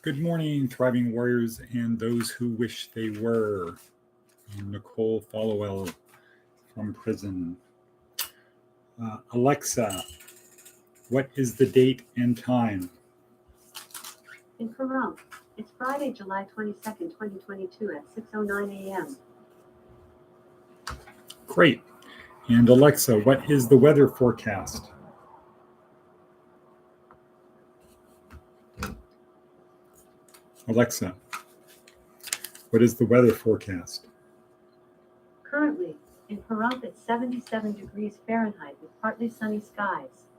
Good morning, thriving warriors and those who wish they were. I'm Nicole Followell from prison. Alexa, what is the date and time? In Pahrump, it's Friday, July 22nd, 2022 at 6:09 a.m. Great. And Alexa, what is the weather forecast? Alexa, what is the weather forecast? Currently, in Pahrump, it's 77 degrees Fahrenheit with partly sunny skies.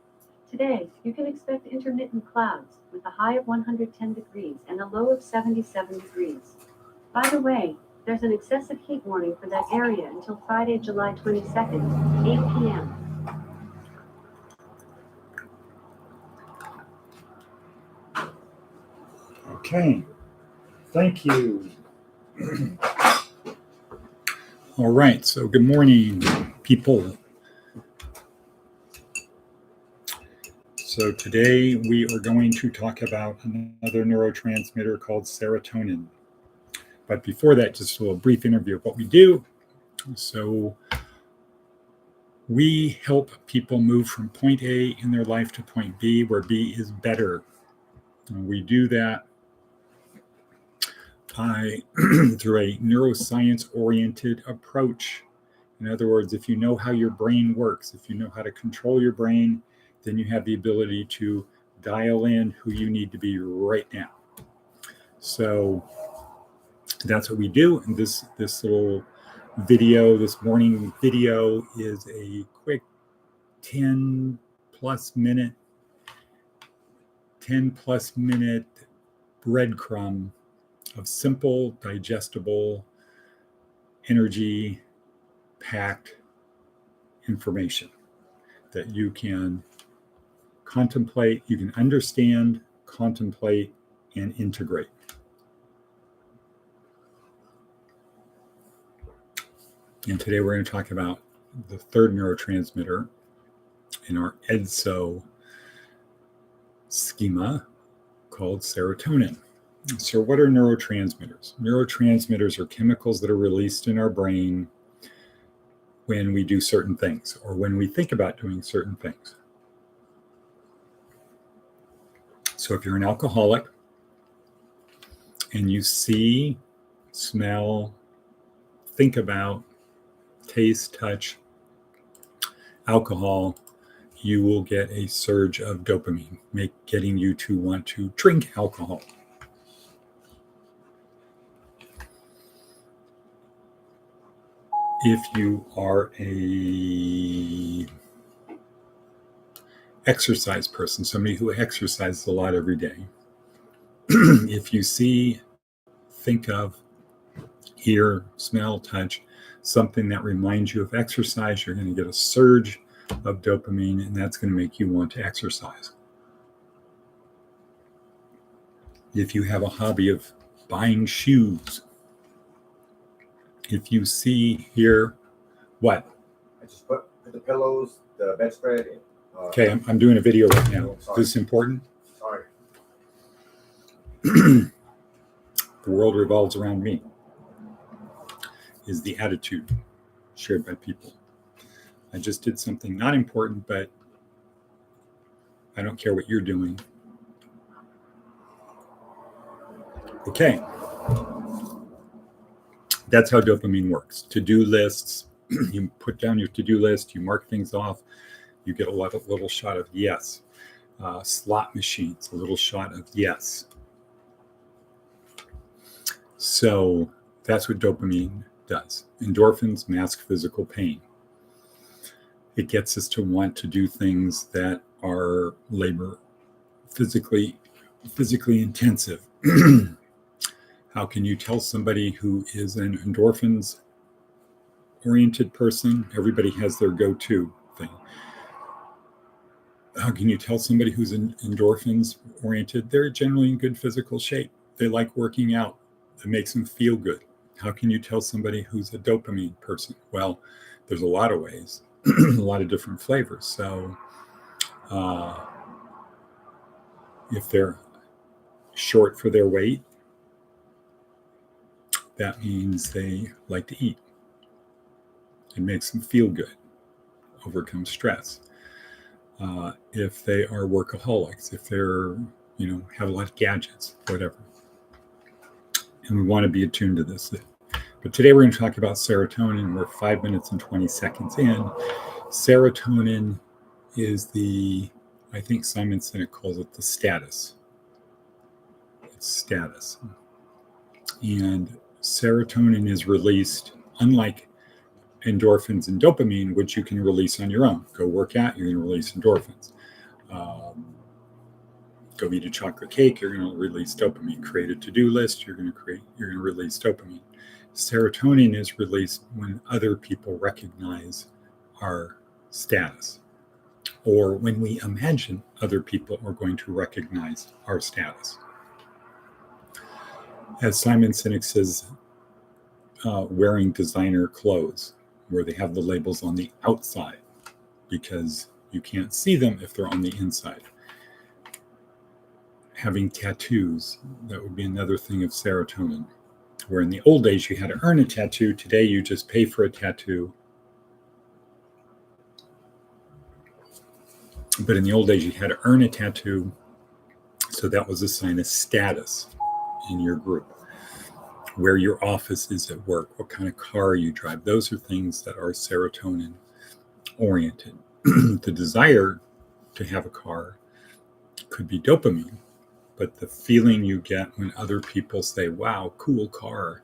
Today, you can expect intermittent clouds with a high of 110 degrees and a low of 77 degrees. By the way, there's an excessive heat warning for that area until Friday, July 22nd, 8 p.m. Okay, thank you. All right, so good morning, people. So today we are going to talk about another neurotransmitter called serotonin. But before that, just a little brief interview of what we do. So we help people move from point A in their life to point B, where B is better. And we do that by through a neuroscience-oriented approach. In other words, if you know how your brain works, if you know how to control your brain, then you have the ability to dial in who you need to be right now. So that's what we do. And this little video, this morning video, is a quick 10 plus minute breadcrumb of simple, digestible, energy packed information that you can contemplate, you can understand, contemplate, and integrate. And today we're going to talk about the third neurotransmitter in our EDSO schema called serotonin. So what are neurotransmitters? Neurotransmitters are chemicals that are released in our brain when we do certain things or when we think about doing certain things. So if you're an alcoholic and you see, smell, think about, taste, touch alcohol, you will get a surge of dopamine, getting you to want to drink alcohol. If you are a exercise person, somebody who exercises a lot every day, if you see, think of, hear, smell, touch, something that reminds you of exercise, you're going to get a surge of dopamine, and that's going to make you want to exercise. If you have a hobby of buying shoes, if you see, hear, what? I just put the pillows, the bedspread in. Okay, I'm doing a video right now. Is this important? Sorry. The world revolves around me, is the attitude shared by people. I just did something not important, but I don't care what you're doing. Okay. That's how dopamine works. To-do lists, you put down your to-do list, you mark things off, you get a little shot of yes. Slot machines, a little shot of yes. So that's what dopamine does. Endorphins mask physical pain. It gets us to want to do things that are labor, physically intensive. How can you tell somebody who is an endorphins-oriented person? Everybody has their go-to thing. How can you tell somebody who's endorphins-oriented? They're generally in good physical shape. They like working out. It makes them feel good. How can you tell somebody who's a dopamine person? Well, there's a lot of ways, a lot of different flavors. So if they're short for their weight, that means they like to eat. It makes them feel good, overcome stress. If they are workaholics, if they're, have a lot of gadgets, whatever. And we want to be attuned to this. But today we're going to talk about serotonin. We're 5 minutes and 20 seconds in. Serotonin is I think Simon Sinek calls it the status. It's status. And serotonin is released, unlike endorphins and dopamine, which you can release on your own. Go work out, you're going to release endorphins. Go eat a chocolate cake, you're going to release dopamine. Create a to-do list, you're going to release dopamine. Serotonin is released when other people recognize our status, or when we imagine other people are going to recognize our status. As Simon Sinek says, wearing designer clothes, where they have the labels on the outside, because you can't see them if they're on the inside. Having tattoos, that would be another thing of serotonin, where in the old days you had to earn a tattoo. Today you just pay for a tattoo. But in the old days you had to earn a tattoo, so that was a sign of status in your group. Where your office is at work, what kind of car you drive, those are things that are serotonin oriented. The desire to have a car could be dopamine, but the feeling you get when other people say, wow, cool car,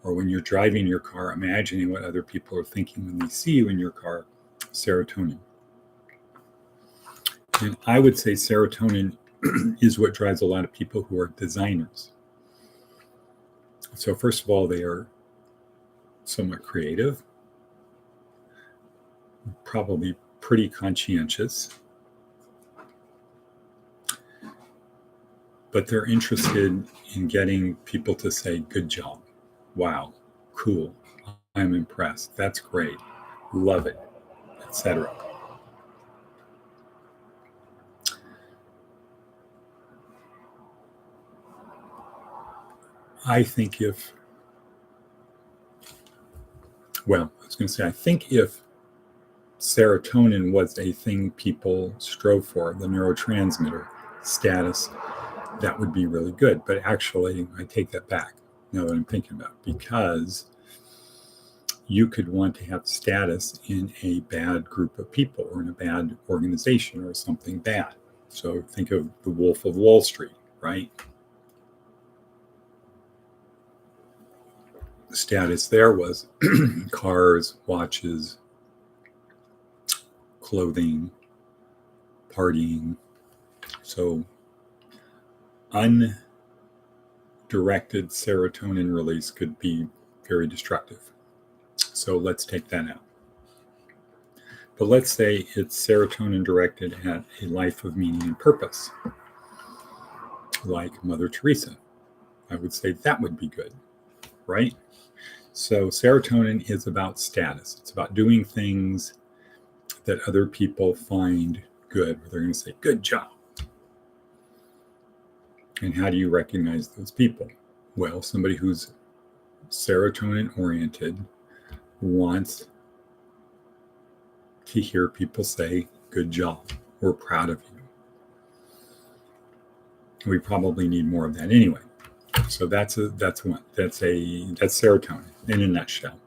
or when you're driving your car, imagining what other people are thinking when they see you in your car, serotonin. And I would say serotonin is what drives a lot of people who are designers. So first of all, they are somewhat creative, probably pretty conscientious, but they're interested in getting people to say, good job, wow, cool, I'm impressed, that's great, love it, etc. I think if serotonin was a thing people strove for, the neurotransmitter status, that would be really good. But actually, I take that back now that I'm thinking about it, because you could want to have status in a bad group of people or in a bad organization or something bad. So think of the Wolf of Wall Street, right? The status there was cars, watches, clothing, partying. So undirected serotonin release could be very destructive. So let's take that out. But let's say it's serotonin directed at a life of meaning and purpose, like Mother Teresa. I would say that would be good, right? So serotonin is about status. It's about doing things that other people find good. They're going to say, good job. And how do you recognize those people? Well, somebody who's serotonin oriented wants to hear people say, good job, we're proud of you. We probably need more of that anyway. So that's serotonin in a nutshell.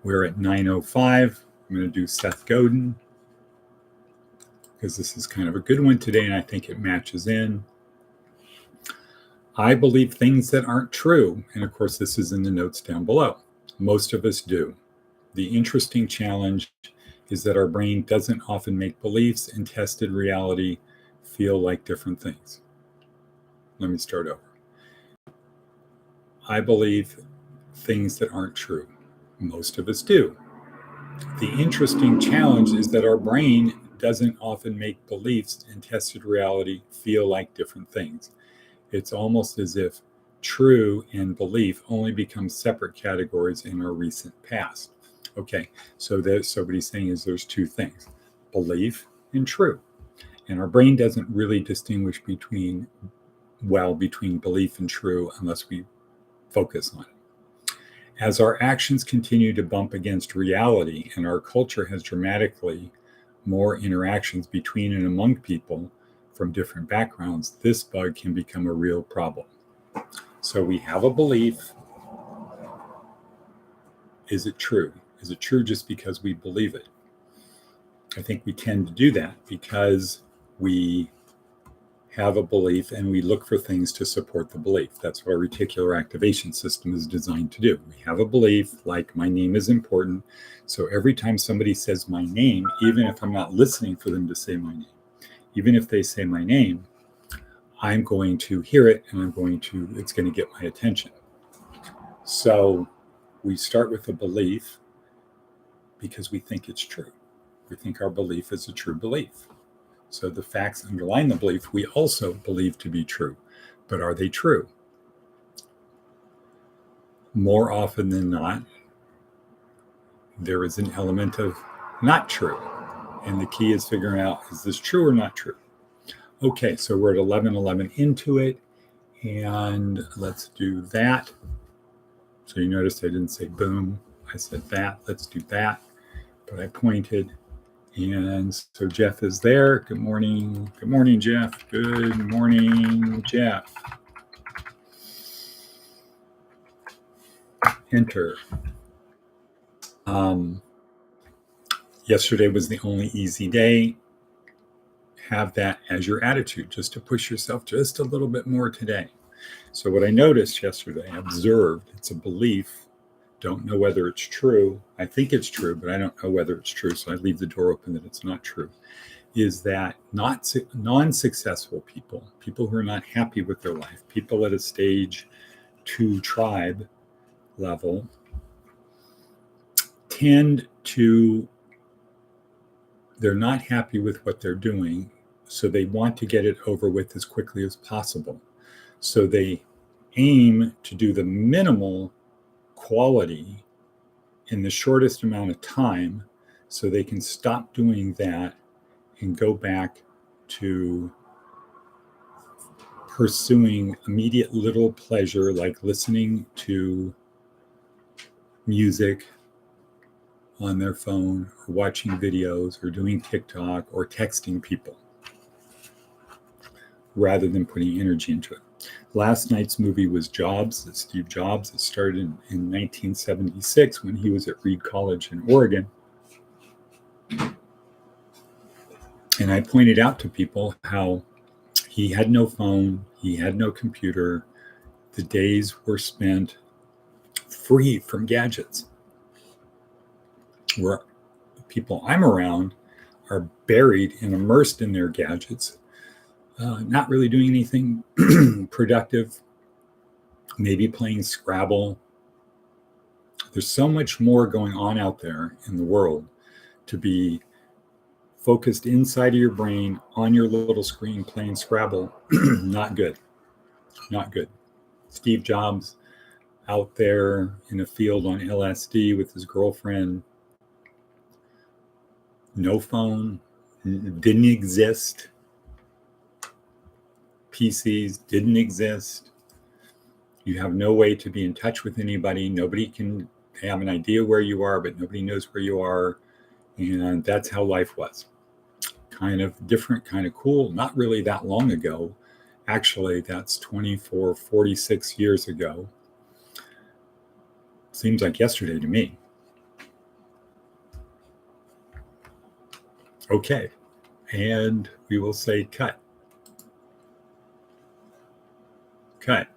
We're at 9:05. I'm going to do Seth Godin, because this is kind of a good one today, and I think it matches in. I believe things that aren't true, and of course this is in the notes down below. Most of us do. The interesting challenge is that our brain doesn't often make beliefs and tested reality feel like different things. Let me start over. I believe things that aren't true. Most of us do. The interesting challenge is that our brain doesn't often make beliefs and tested reality feel like different things. It's almost as if true and belief only become separate categories in our recent past. Okay, so what he's saying is there's two things, belief and true. And our brain doesn't really distinguish between well between belief and true unless we focus on it. As our actions continue to bump against reality and our culture has dramatically more interactions between and among people from different backgrounds, this bug can become a real problem. So we have a belief. Is it true? Is it true just because we believe it? I think we tend to do that because we have a belief and we look for things to support the belief. That's what our reticular activation system is designed to do. We have a belief like my name is important. So every time somebody says my name, even if I'm not listening for them to say my name, even if they say my name, I'm going to hear it and it's going to get my attention. So we start with a belief because we think it's true. We think our belief is a true belief. So the facts underlying the belief we also believe to be true. But are they true? More often than not, there is an element of not true. And the key is figuring out, is this true or not true? Okay, so we're at 11:11 into it. And let's do that. So you noticed I didn't say boom. I said that. Let's do that. But I pointed. And so Jeff is there. Good morning. Good morning, Jeff. Good morning, Jeff. Enter. Yesterday was the only easy day. Have that as your attitude, just to push yourself just a little bit more today. So what I noticed yesterday, I observed, it's a belief. Don't know whether it's true. I think it's true, but I don't know whether it's true. So I leave the door open that it's not true. Is that non-successful people who are not happy with their life, people at a stage 2 tribe level, they're not happy with what they're doing, so they want to get it over with as quickly as possible. So they aim to do the minimal quality in the shortest amount of time so they can stop doing that and go back to pursuing immediate little pleasure like listening to music on their phone or watching videos or doing TikTok or texting people rather than putting energy into it. Last night's movie was Jobs, Steve Jobs. It started in 1976 when he was at Reed College in Oregon. And I pointed out to people how he had no phone, he had no computer. The days were spent free from gadgets. Where people I'm around are buried and immersed in their gadgets, not really doing anything productive, maybe playing Scrabble. There's so much more going on out there in the world to be focused inside of your brain on your little screen playing Scrabble. Not good. Not good. Steve Jobs out there in a field on LSD with his girlfriend. No phone, didn't exist. PCs didn't exist. You have no way to be in touch with anybody. Nobody can have an idea where you are, but nobody knows where you are. And that's how life was. Kind of different, kind of cool. Not really that long ago. Actually, that's 46 years ago. Seems like yesterday to me. Okay. And we will say cut. Cut.